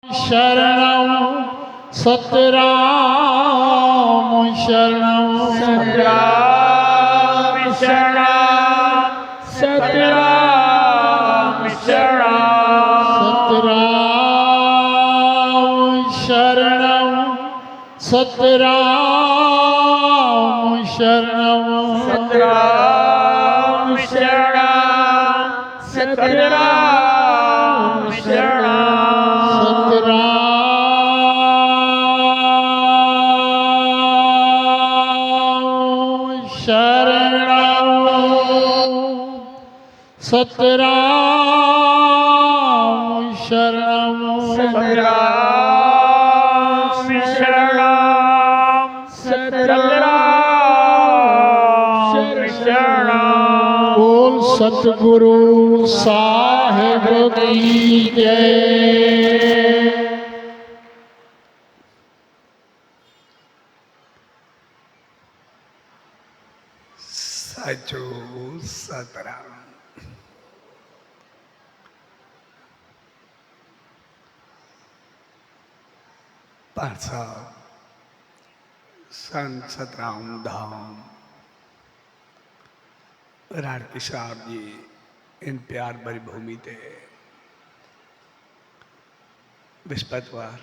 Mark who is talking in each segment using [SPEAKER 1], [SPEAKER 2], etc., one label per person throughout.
[SPEAKER 1] शरणं सतराम शरणं
[SPEAKER 2] सतराम शरणं सतराम शरणं
[SPEAKER 1] सतराम शरणं
[SPEAKER 2] सतराम शरणं सतराम शरणं
[SPEAKER 1] सतराम शरणं
[SPEAKER 2] सतराम शरणं सतराम शरणं।
[SPEAKER 1] बोल सतगुरु साहिब की जय।
[SPEAKER 3] साचो सतराम। पासा संत सतराम धाम राड़की साहब जी इन प्यार भरी भूमि ते विस्पतवार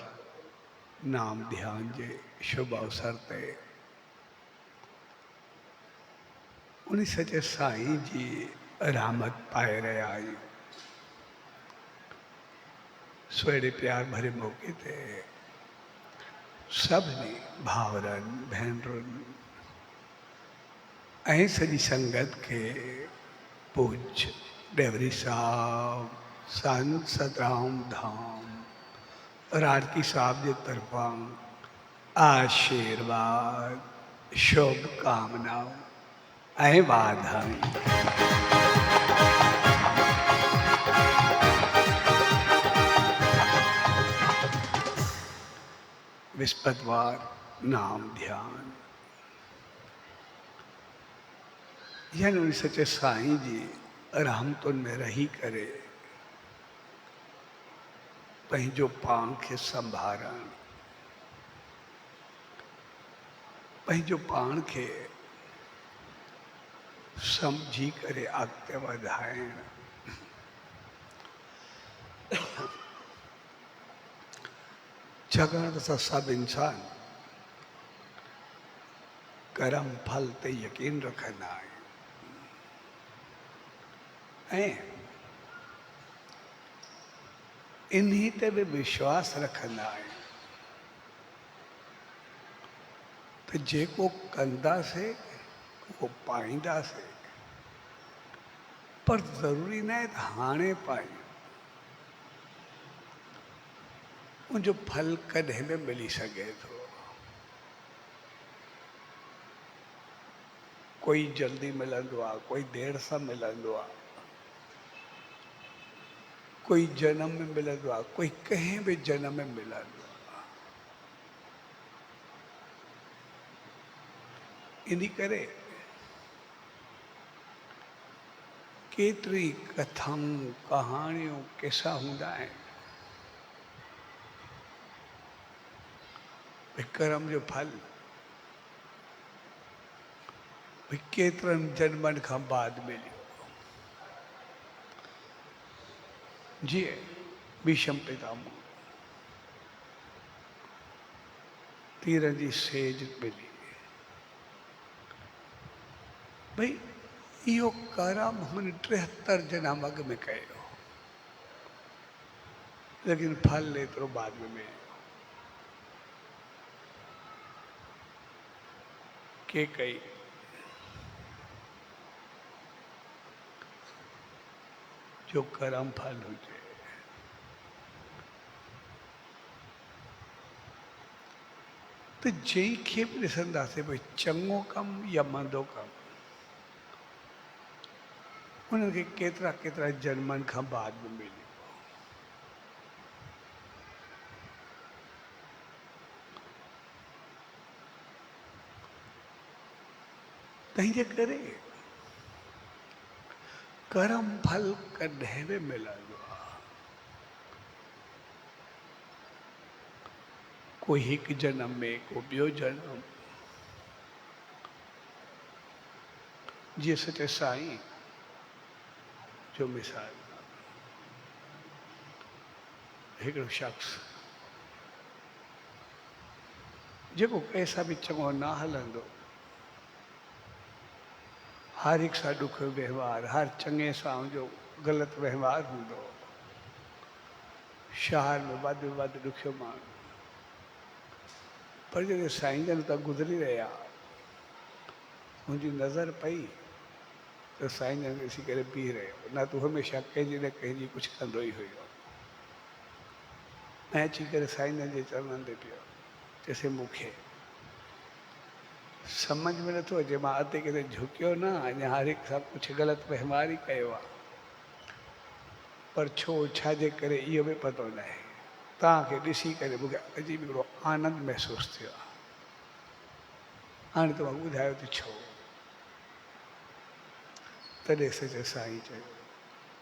[SPEAKER 3] नाम ध्यान जे शुभ अवसर ते उन्हीं सचे साईं जी रहमत पाए रहा आयु। स्वेड़े प्यार भरे मौके ते सबने भावरन भेनरन ऐं सजी संगत के पूज्य डेवरी साहब संत सतराम धाम राड़की साहब के तरफा आशीर्वाद शुभकामनाओं ऐं वाधायूं। विस्पतवार नाम ध्यान यानी उन सचे साईं जी रहमतुन में रही करे पंहिंजो पाण खे संभारण, पंहिंजो पाण खे समझी करे अॻिते वधाइण। छाकाणि त असां सभु इंसान कर्म फल ते यकीन रखंदा आहियूं ऐं इन्हीं ते भी विश्वास रखंदा आहियूं त जेको कंदासीं वो पाईंदासीं, पर ज़रूरी न आहे त हाणे पायूं। उनजो फल कॾहिं बि मिली सघे थो। कोई जल्दी मिलंदो आहे, कोई देर सां मिलंदो आहे, कोई जन्म में मिलंदो आहे, कोई कंहिं बि जन्म में मिलंदो आहे। इन करे केतिरी कथाऊं कहाणियूं किसा हूंदा आहिनि। कर्म जो फल केतिरनि जन्मनि खां बाद मिलियो। जीअं भीष्म पितामह तीरनि जी सेज मिली। भई इहो कर्म हुन 73 जन्म अॻ में कयो, लेकिन फल एतिरो बाद में मिलियो। के कई जो कर्म फल हुजे। तो जंहिंखे बि ॾिसंदासीं भई चङो कमु या मंदो कमु, उन्हनि खे केतिरा केतिरा जन्मनि खां बाद में मिलियो। तंहिंजे करे कर्म फल कॾहिं बि मिलंदो आहे। कोई हिकु जनम में को ॿियो जनम जीअं सचे साईं जो मिसाल हिकिड़ो शख़्स जेको कंहिंसां बि चङो न हलंदो, हर हिकु सां ॾुखियो व्यवहार, हर चङे सां जो ग़लति व्यवहार हूंदो, शहर में वधि में वधि ॾुखियो माण्हू, पर जॾहिं साईं जन त गुज़री रहिया, मुंहिंजी नज़र पई त साईं जन ॾिसी करे बीह रहियो, न तूं हमेशह कंहिंजी न कंहिंजी कुझु कंदो ई हुयो। ऐं अची करे साईं जन जे चरणनि ते पियो चइसि मूंखे सम्झ में नथो अचे, मां अधु किथे झुकियो न, अञा हर हिकु सां कुझु ग़लति व्यवहार ई कयो आहे, पर छो छाजे करे इहो बि पतो न आहे। तव्हांखे ॾिसी करे मूंखे अजीब हिकिड़ो आनंद महसूसु थियो आहे। हाणे तव्हां ॿुधायो त छो? तॾहिं सचे साईं चयो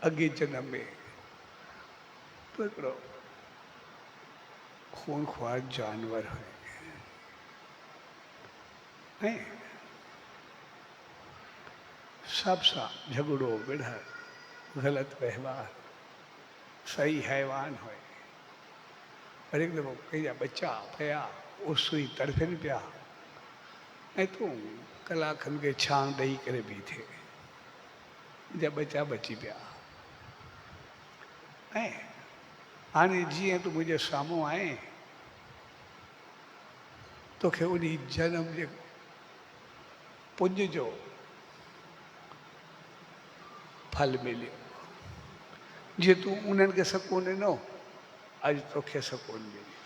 [SPEAKER 3] अॻे जनम में तो हिकिड़ो खूनख्वार जानवर हुयो ऐं सब सां झगड़ो विढ़ण, ग़लति व्यवहार, सही हैवान हुए, पर हिकु दफ़ो कंहिंजा बच्चा पिया उस हुई तड़फनि पिया ऐं तूं कलाकनि खे छांव ॾेई करे बीठे, मुंहिंजा बच्चा बची पिया ऐं हाणे जीअं तूं मुंहिंजे साम्हूं आहीं तोखे उन जनम जे पुंज जो फल मिलियो, जीअं तूं उन्हनि खे सकून ॾिनो, अॼु तोखे सकून मिलियो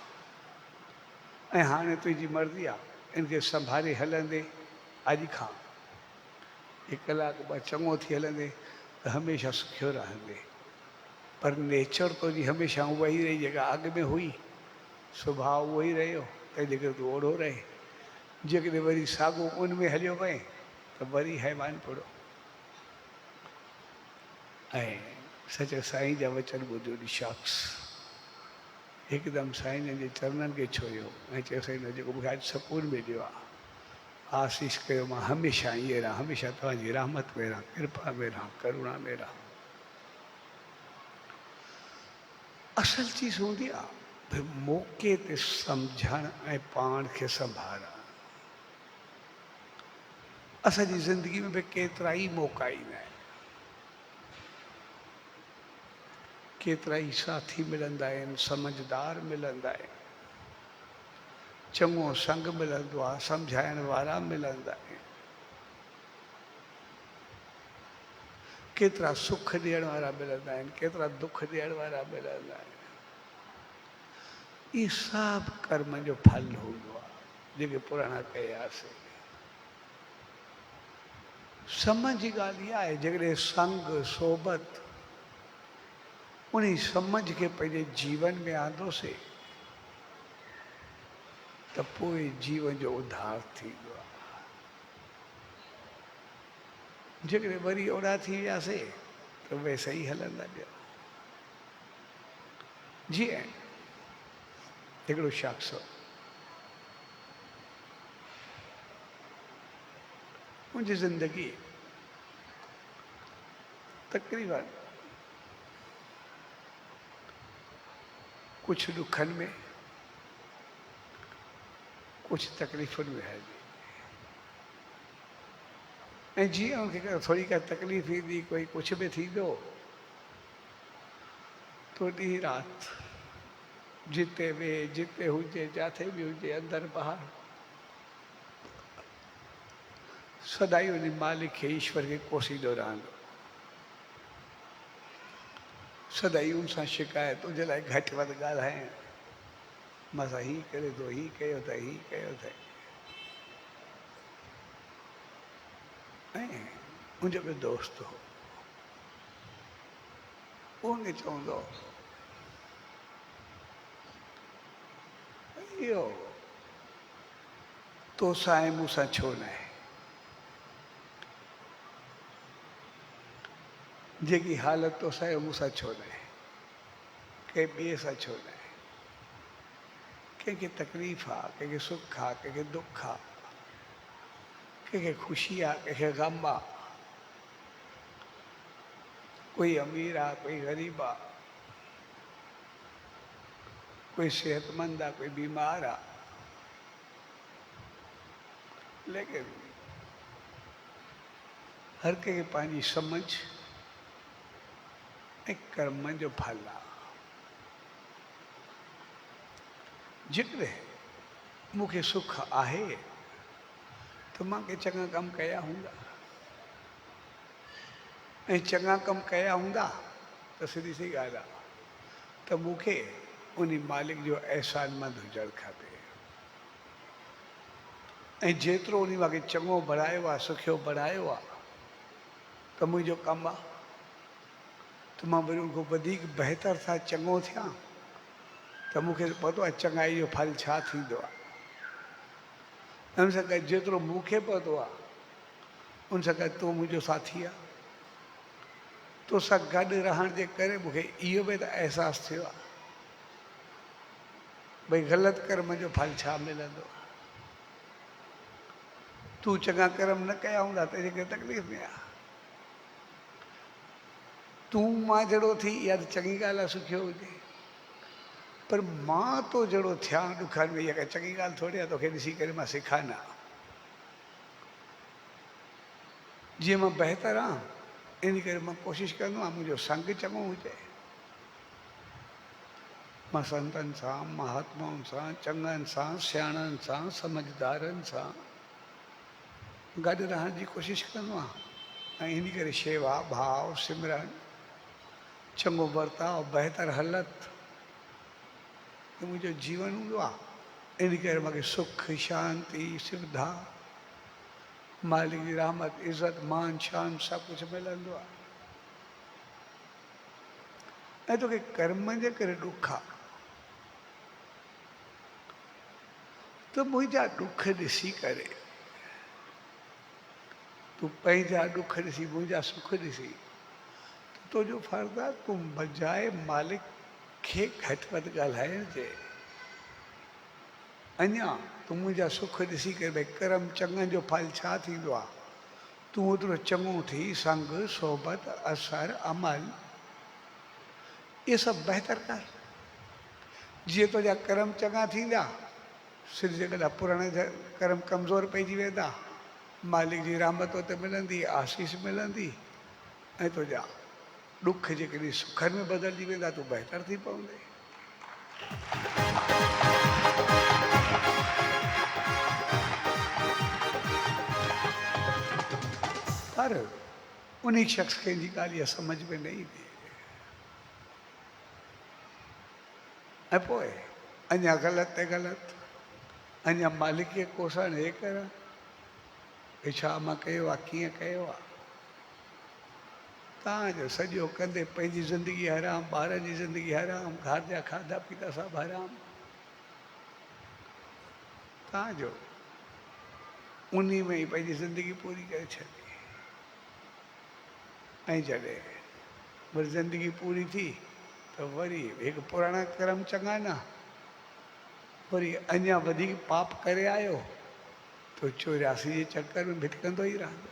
[SPEAKER 3] ऐं हाणे तुंहिंजी मर्ज़ी आहे इनखे संभाले हलंदे अॼु खां हिकु कलाक ॿ चङो थी हलंदे त हमेशह सुखियो रहंदे, पर नेचर तुंहिंजी हमेशह उहा ई रही जेका अॻु में हुई, सुभाउ उहो ई रहियो, तंहिंजे करे तूं ओड़ो रहे। जेकॾहिं वरी साॻियो उन में हलियो पए त वरी हैवान पियो। ऐं सचे साईं जा वचन ॿुधी ओॾी शख़्स हिकदमि साईं जन जे चरणनि खे छुयो ऐं चयो साईं जेको मूंखे अॼु सकून मिलियो आहे, आसीस कयो मां हमेशह ईअं रहां, हमेशह तव्हांजी रहमत में रहां, कृपा में रहां, करुणा में रहां। असल चीज़ हूंदी आहे भई मौक़े ते सम्झणु ऐं पाण खे संभालणु। असांजी ज़िंदगी में बि केतिरा ई मौक़ा ईंदा आहिनि, केतिरा ई साथी मिलंदा आहिनि, समझदार मिलंदा आहिनि, चङो संग मिलंदो आहे, सम्झाइण वारा मिलंदा आहिनि, केतिरा सुख ॾियण वारा मिलंदा आहिनि, केतिरा दुख ॾियण वारा मिलंदा आहिनि। इहे सभु कर्म जो फल हूंदो आहे जेके पुराणा कयासीं। सम्झ जी ॻाल्हि इहा आहे जेकॾहिं संग सोबत उन सम्झ खे पंहिंजे जीवन में आंदोसीं त पोइ जीवन जो उद्धार थींदो आहे। जेकॾहिं वरी ओड़ा थी वियासीं त वैसे ई हलंदा ॿिया। जीअं हिकिड़ो शख़्स मुंहिंजी ज़िंदगी तक़रीबन कुझु ॾुखनि में कुझु तकलीफ़ुनि में हली, ऐं जीअं उनखे थोरी का तकलीफ़ ईंदी, कोई कुझु बि थींदो तो ॾींहुं राति जिते वेह जिते हुजे जिथे बि हुजे अंदरि ॿाहिरि सदाई उन मालिक खे ईश्वर खे कोसींदो रहंदो, सदाई उन सां शिकायत तुंहिंजे लाइ घटि वधि ॻाल्हाइण, मां सां हीअ करे थो, हीअ कयो अथई, हीअ कयो अथई। ऐं मुंहिंजो बि दोस्त हो, उन चवंदो इहो तोसां ऐं मूंसां छो न आहे, जेकी हालत तोसां ऐं मूंसां छो न आहे, कंहिं ॿिए सां छो न आहे, कंहिंखे तकलीफ़ आहे, कंहिंखे सुख आहे, कंहिंखे दुख आहे, कंहिंखे ख़ुशी आहे, कंहिंखे ग़म आहे, कोई अमीर आहे, कोई ग़रीब आहे, कोई सेहतमंद आहे, कोई बीमार आहे, लेकिन हर कंहिंखे पंहिंजी समझ ऐं कर्म जो फल आहे। जेकॾहिं मूंखे सुख आहे त मां के चङा कम कया हूंदा, ऐं चङा कम कया हूंदा त सिधी सी ॻाल्हि आहे त मूंखे उन मालिक जो अहसानमंद हुजणु खपे। ऐं जेतिरो उन मूंखे चङो बणायो आहे, सुखियो बणायो आहे, त मुंहिंजो कमु आहे त मां वरी उनखां वधीक बहितर सां चङो थियां त मूंखे पतो आहे चङाई जो फल छा थींदो आहे। उन सां गॾु जेतिरो मूंखे पतो आहे, उन सां गॾु तूं मुंहिंजो साथी आहे, तोसां गॾु रहण जे करे मूंखे इहो बि त अहसासु थियो आहे भई ग़लति कर्म जो फल छा मिलंदो आहे। तूं चङा कर्म न कया हूंदा त जेके तकलीफ़ में आहे, तूं मां जहिड़ो थी इहा त चङी ॻाल्हि आहे, सुखियो हुजे, पर मां तो जहिड़ो थियां ॾुखनि में, इहा का चङी ॻाल्हि थोरी आहे। तोखे ॾिसी करे मां सिखा न, जीअं मां बहितर आहियां इन करे मां कोशिशि कंदो आहियां मुंहिंजो संग चङो हुजे। मां संतनि सां, महात्माउनि सां, चङनि सां, सियाणनि सां, समझदारनि सां गॾु रहण जी कोशिशि कंदो आहियां। ऐं इन करे शेवा भाव सिमरन चङो बर्ताव बहितर हलत त मुंहिंजो जीवन हूंदो आहे। इन करे मूंखे सुख शांति सुविधा मालिक जी रहमत इज़त मान शान सभु कुझु मिलंदो आहे। ऐं तोखे कर्म जे करे ॾुख आहे त मुंहिंजा ॾुख ॾिसी करे, तूं पंहिंजा ॾुख ॾिसी मुंहिंजा सुख ॾिसी तुंहिंजो फर्ज़ु आहे तूं बजाए मालिक खे घटि वधि ॻाल्हाइण जे अञा तूं मुंहिंजा सुख ॾिसी करे भई कर्म चङनि जो फल छा थींदो आहे, तूं ओतिरो चङो थी संग सोबत असर अमल इहे सभु बहितर कर। जीअं तुंहिंजा कर्म चङा थींदा, सिर जॻह पुराणे कर्म कमज़ोर पइजी वेंदा, मालिक जी रहमत उते मिलंदी, आशीष मिलंदी, ऐं तुंहिंजा ॾुख जेकॾहिं सुखनि में बदिलजी वेंदा तूं बहितर थी पवंदे। पर उन शख़्स खे जी ॻाल्हि इहा सम्झ में न ईंदी, ऐं पोइ अञा ग़लति ते ग़लति, अञा मालिक खे कोसण हे करणु भई छा मां कयो आहे, कीअं कयो आहे। तव्हांजो सॼो कंदे पंहिंजी ज़िंदगी हराम, ॿारनि जी ज़िंदगी हराम, घर जा खाधा पीता सभु हराम, तव्हांजो उन में ई पंहिंजी ज़िंदगी पूरी करे छॾी। ऐं जॾहिं वरी ज़िंदगी पूरी थी त वरी हिकु पुराणा कर्म चङा न, वरी अञा वधीक पाप करे आयो तो 84 जे चक्कर में भिटकंदो ई रहंदो।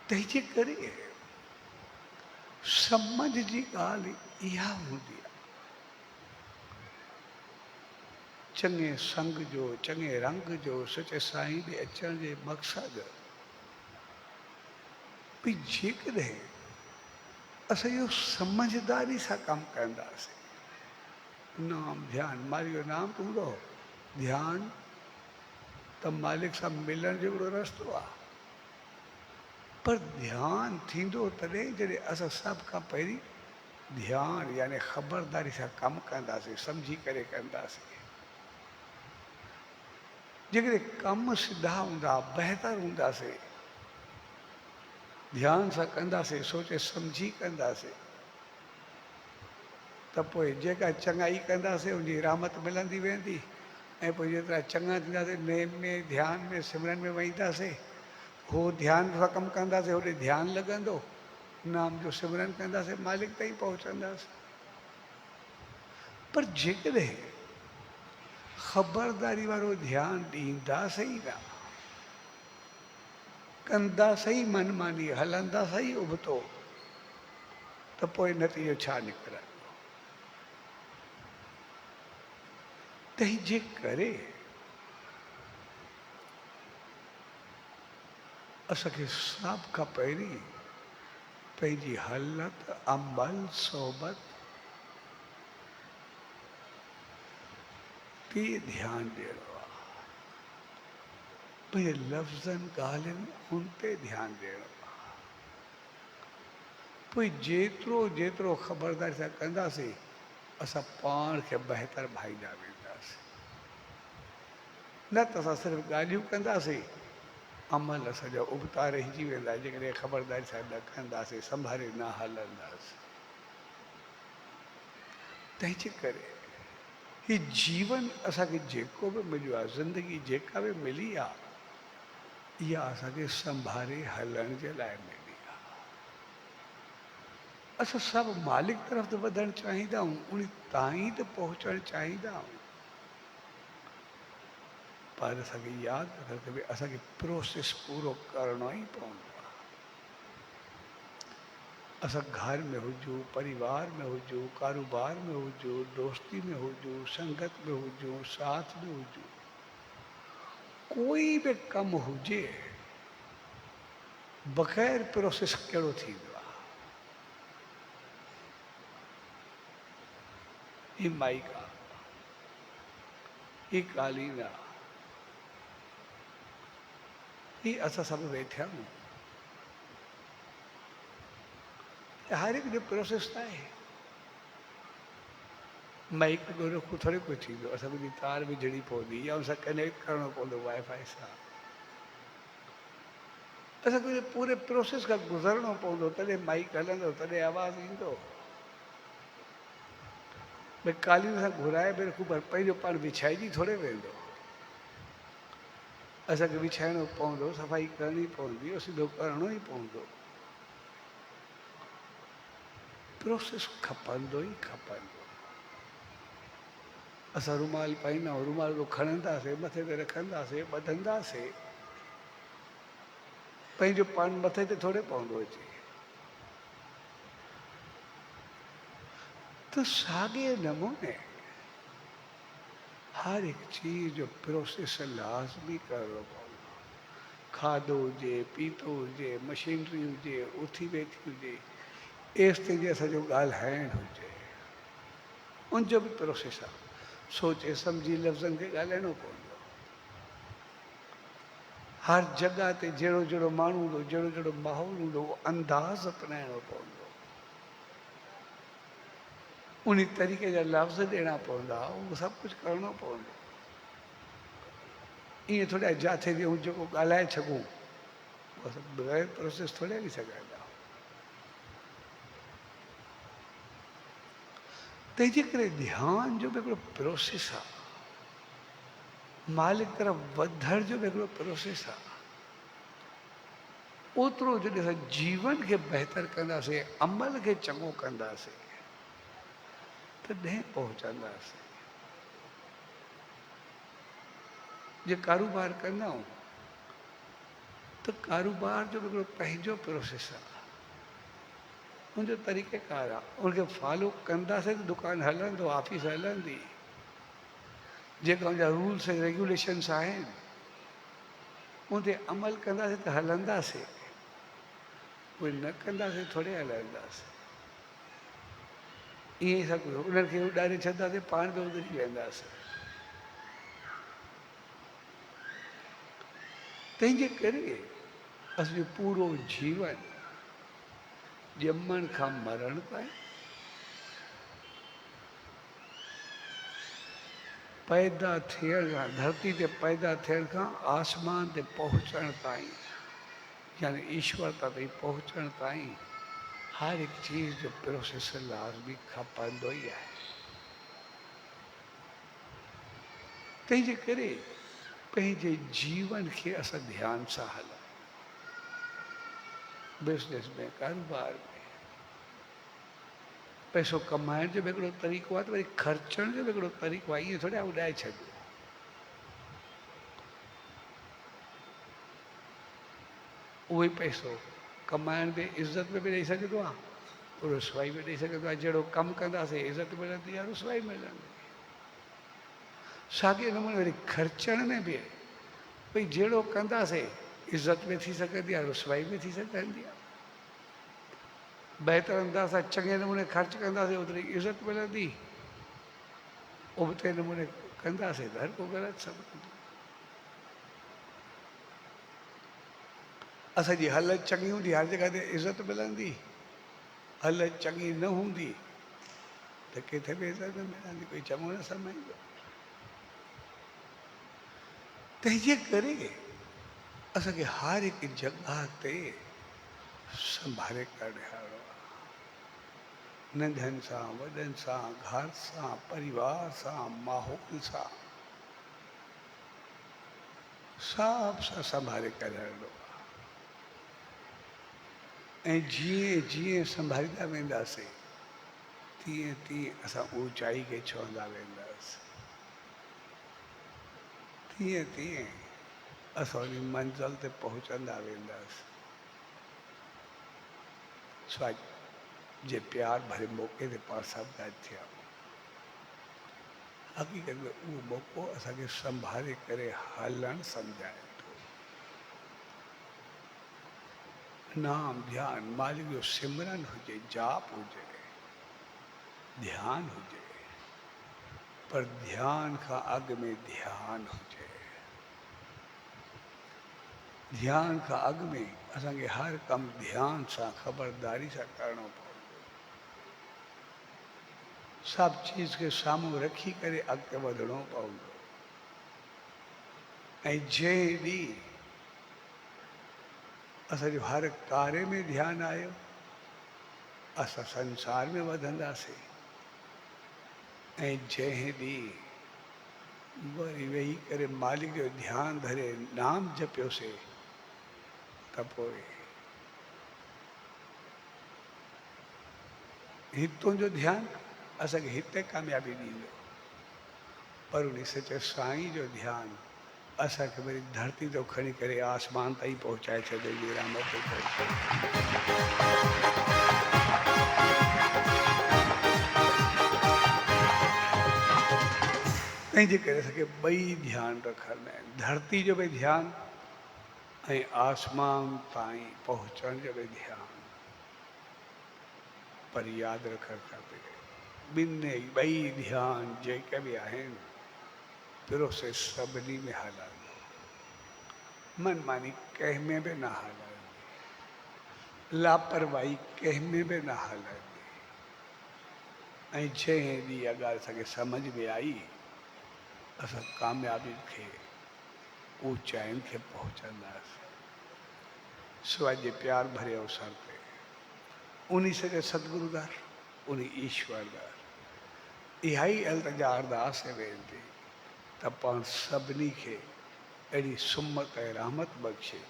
[SPEAKER 3] तंहिंजे करे समझ जी ॻाल्हि इहा हूंदी आहे, चङे संग जो चङे रंग जो सचे साईं ॾे अचण जे मक़सदु भई जेकॾहिं असां इहो समझदारी सां कमु कंदासीं, नाम ध्यानु मालिक जो नाम त हूंदो, ध्यानु त मालिक सां मिलण जो हिकिड़ो रस्तो आहे। पर ध्यानु थींदो तॾहिं जॾहिं असां सभ खां पहिरीं ध्यानु यानी ख़बरदारी सां कमु कंदासीं, सम्झी करे कंदासीं। जेकॾहिं कम सिधा हूंदा, बहितर हूंदासीं, ध्यान सां कंदासीं, सोचे सम्झी कंदासीं, त पोइ जेका चङाई कंदासीं उनजी रहमत मिलंदी वेंदी। ऐं पोइ जेतिरा चङा थींदासीं, नेम में ध्यान में सिमरन में वेहींदासीं, हो ध्यान सां कमु कंदासीं, होॾे ध्यानु लॻंदो, नाम जो सिमरन कंदासीं, मालिक ताईं पहुचंदासीं। पर जेकॾहिं ख़बरदारी वारो ध्यानु ॾींदा सही न, कंदा सही मनमानी, हलंदा सही उबतो, त पोइ नतीजो छा निकिरंदो? तंहिंजे करे असांखे सभ खां पहिरीं पंहिंजी हलत, अमल, सोबत ते ध्यानु ॾियणो आहे। पंहिंजे लफ़्ज़नि, ॻाल्हियुनि, उन ते ध्यानु ॾियणो आहे। पोइ जेतिरो जेतिरो ख़बरदारी सां कंदासीं, असां पाण खे बहितर भाईंदा वेंदासीं। न त असां सिर्फ़ु ॻाल्हियूं कंदासीं, अमल असांजा उबता रहिजी वेंदा जेकॾहिं ख़बरदारी सां न कंदासीं, संभाले न हलंदासीं। तंहिंजे करे ही जीवन असांखे जेको बि मिलियो आहे, ज़िंदगी जेका बि मिली आहे, इहा असांखे संभाले हलण जे लाइ मिली आहे। असां सभु मालिक तरफ़ त वधणु चाहींदा आहियूं, उन ताईं त पहुचणु चाहींदा आहियूं, पर असांखे यादि रखणु खपे असांखे प्रोसेस पूरो करिणो ई पवंदो आहे। असां घर में हुजूं, परिवार में हुजूं, कारोबार में हुजूं, दोस्ती में हुजूं, संगत में हुजूं, साथ में हुजूं, कोई बि कमु हुजे, बग़ैर प्रोसेस कहिड़ो थींदो आहे? ही माइक आहे, ही कालीन आहे, ही असां सभु वेठा आहियूं, हर हिकु जो प्रोसेस न आहे। माइक ॾोरो थोरे कुझु थींदो, असांखे जी तार विझणी पवंदी या उनसां कनेक्ट करिणो पवंदो वाईफाई सां। असांखे पूरे प्रोसेस खां गुज़रणो पवंदो, तॾहिं माइक हलंदो, तॾहिं आवाज़ु ईंदो। भई कालीन सां घुराए बि रखूं, पर पंहिंजो पाण विछाइजी थोरे वेंदो। असांखे विछाइणो पवंदो, सफ़ाई करणी पवंदी, सिधो करिणो ई पवंदो। प्रोसेस खपंदो ई खपंदो। असां रुमाल पाईंदा आहियूं, रुमाल को खणंदासीं, मथे ते रखंदासीं, ॿधंदासीं, पंहिंजो पाण मथे ते थोरे पवंदो अचे। तो साॻे नमूने हर हिकु चीज़ जो प्रोसेस लाज़मी करिणो पवंदो। खाधो हुजे, पीतो हुजे, मशीनरी हुजे, उथी वेठी हुजे, एसि ताईं असांजो ॻाल्हाइणु हुजे, उनजो बि प्रोसेस आहे। सोचे सम्झी लफ़्ज़नि खे ॻाल्हाइणो पवंदो। हर जॻह ते जहिड़ो जहिड़ो माण्हू हूंदो, जहिड़ो जहिड़ो माहौल हूंदो, उहो अंदाज़ अपनाइणो पवंदो। उन तरीक़े जा लफ़्ज़ ॾियणा पवंदा, उहो सभु कुझु करिणो पवंदो। ईअं थोरा जिथे बि जेको ॻाल्हाए सघूं, बग़ैर प्रोसेस थोरे हली सघंदा। तंहिंजे करे ध्यान जो बि हिकिड़ो प्रोसेस आहे, मालिक तरफ़ वधण जो बि हिकिड़ो प्रोसेस आहे। ओतिरो जॾहिं असां जीवन खे बहितर कंदासीं, अमल खे चङो कंदासीं, तॾहिं पहुचंदासीं। जे कारोबार कंदा आहियूं, त कारोबार जो बि हिकिड़ो पंहिंजो प्रोसेस आहे, उनजो तरीक़ेकार आहे। उनखे फॉलो कंदासीं त दुकानु हलंदो, ऑफिस हलंदी। जेका उनजा रूल्स ऐं रेगुलेशन्स आहिनि, उन ते अमल कंदासीं त हलंदासीं, उहे न कंदासीं थोरे हलंदासीं। ईअं ई सभु उन्हनि खे उॾारे छॾंदासीं, पाण बि उॾरी वेंदासीं। तंहिंजे करे असांजो पूरो जीवन ॼमण खां मरण ताईं, पैदा थियण खां, धरती ते पैदा थियण खां आसमान ते पहुचण ताईं, यानी ईश्वरता ताईं पहुचण ताईं, हर हिकु चीज़ जो प्रोसेस लाज़मी खपंदो ई आहे। तंहिंजे करे पंहिंजे जीवन खे असां ध्यान सां हलायूं, बिज़नेस में, कारोबार में, पैसो कमाइण जो बि हिकिड़ो तरीक़ो आहे त वरी ख़र्चण जो बि हिकिड़ो तरीक़ो आहे, ईअं थोरी आहे उॾाए छॾियो। उहो ई पैसो कमाइण में इज़त में बि ॾेई सघंदो आहे, रुसवाई में ॾेई सघंदो आहे। जहिड़ो कमु कंदासीं इज़त मिलंदी आहे, रुसवाई मिलंदी। साॻिए नमूने वरी ख़र्चण में बि भई जहिड़ो कंदासीं इज़त में थी सघंदी आहे, रुसवाई में थी सघंदी आहे। बहितर अंदाज़ सां चङे नमूने ख़र्च कंदासीं ओतिरी इज़त मिलंदी, उबते नमूने कंदासीं त हर को ग़लति सम्झंदो। असांजी हालत चङी हूंदी हर जॻह ते इज़त मिलंदी, हालत चङी न हूंदी त किथे बि इज़त न मिलंदी, कोई चङो न सम्झंदो। तंहिंजे करे असांखे हर हिकु जॻह ते संभाले करणु आहे, नंढनि सां वॾनि सां, घर सां, परिवार सां, माहौल सां, सभ सां संभाले करणु आहे। ऐं जीअं जीअं संभालींदा वेंदासीं तीअं तीअं असां ऊचाई खे छुहंदा वेंदासीं, तीअं तीअं असां उन मंज़िल ते पहुचंदा वेंदासीं। स्वाज जे प्यार भरे मौक़े ते पाण सभु गॾु थिया। हक़ीक़त में उहो मौक़ो असांखे संभाले करे हलणु सम्झाए थो। नाम ध्यान मालिक जो सिमरन हुजे, जाप हुजे, ध्यान हुजे, पर ध्यान खां अॻु में ध्यान हुजे। ध्यान खां अॻु में असांखे हर कमु ध्यान सां ख़बरदारी सां करिणो पवंदो। सभु चीज़ खे साम्हूं रखी करे अॻिते वधिणो पवंदो। ऐं जंहिं ॾींहुं असांजो हर कार्य में ध्यानु आयो, असां संसार में वधंदासीं। ऐं जंहिं ॾींहुं वरी वेही करे मालिक जो ध्यानु धरे नाम जपियोसीं त पोइ हितों जो ध्यानु असांखे हिते कामयाबी ॾींदो, पर उन सचे साईं जो ध्यानु असांखे वरी धरती तो खणी करे आसमान ताईं पहुचाए छॾे जी रहमत करे। तंहिंजे करे असांखे ॿई ध्यानु रखंदा आहिनि, धरती जो बि ध्यानु ऐं आसमान ताईं पहुचण जो बि ध्यानु। पर यादि रखणु खपे ॿिन्ही ॿई ध्यानु जेके बि आहिनि प्रोसेस सभिनी में हलनि, मनमानी कंहिंमें बि न हलनि, लापरवाही कंहिंमें बि न हलनि। ऐं जंहिं ॾींहुं इहा ॻाल्हि असांखे सम्झ में आई, असां कामयाबी खे ऊचाइनि खे पहुचंदासीं। सवाइ जे प्यार भरे अवसर ते उन सॼे सतगुरु दर, उन ईश्वर दर इहा ई अल्तजा अरदास ऐं वेनती त पाण सभिनी खे अहिड़ी सुमत ऐं रहमत बख़्शे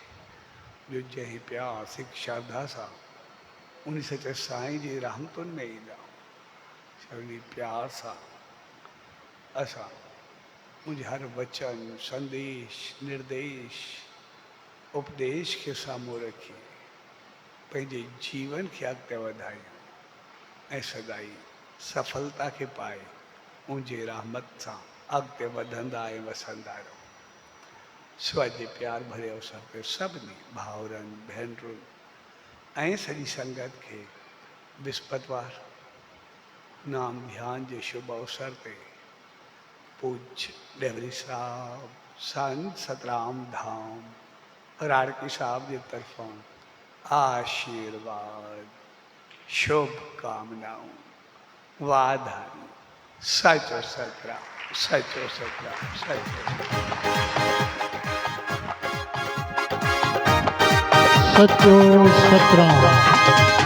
[SPEAKER 3] जो जंहिं प्यार सिक श्रद्धा सां उन सचे साईं जी रहमतुनि में ईंदा, उन प्यार सां असां मुंहिंजे हर वचन संदेश निर्देश उपदेश खे साम्हूं रखी पंहिंजे जीवन खे अॻिते वधायूं ऐं सदाई सफलता खे पाए मुंहिंजे रहमत सां अॻिते वधंदा ऐं वसंदा रहो। सवाइ जे प्यार भरे अवसर ते सभिनी भाउरनि भेनरुनि ऐं सॼी संगत खे विस्पतिवार नाम ध्यान जे शुभ अवसर ते पूज्य डेवरी साहब संत सतराम धाम राड़की साहब जे तरफ़ां आशीर्वाद शुभकामनाऊं वाधायूं। सचो सतराम, सचो सतराम, सचो
[SPEAKER 1] सचो सतराम।